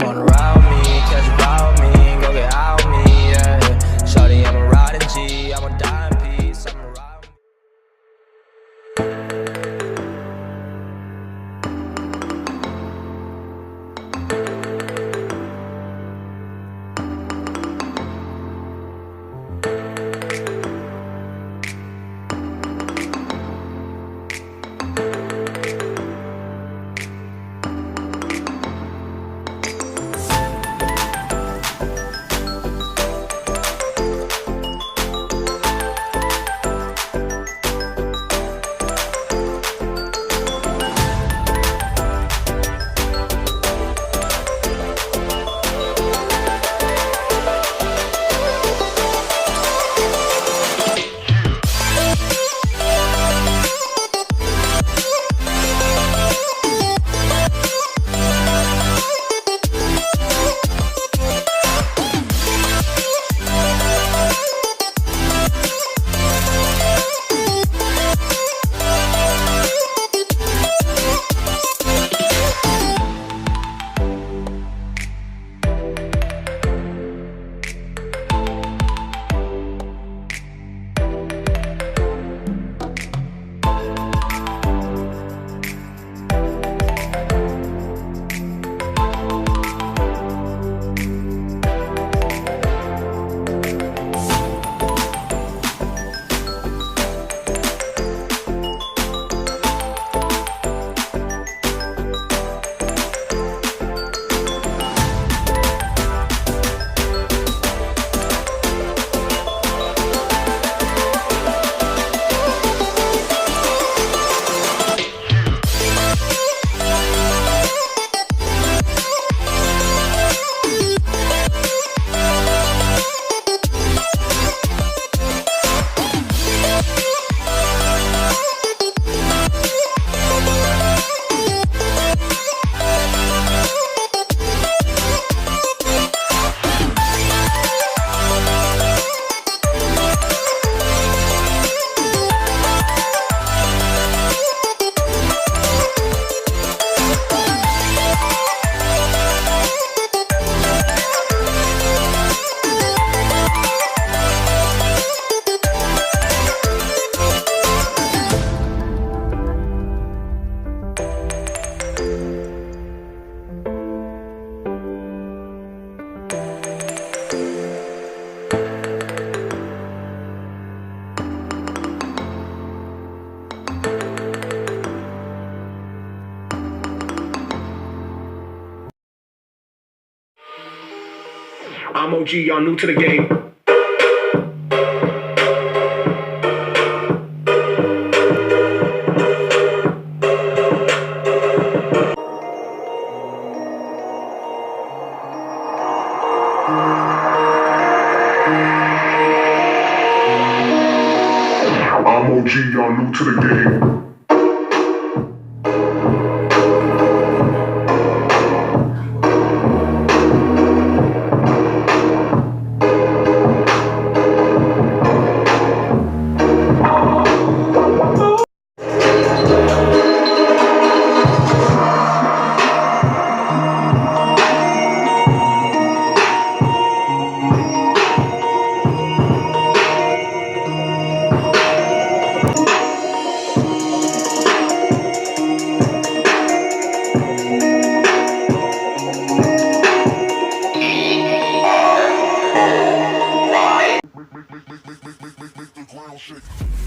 wanna ride with me, catch a ride with me, go get out with me, yeah. Shawty, I'm a riding G, I'm a dying piece, I'm a ride with me. I'm OG, y'all new to the game. I'm OG, y'all new to the game. Make the ground shake.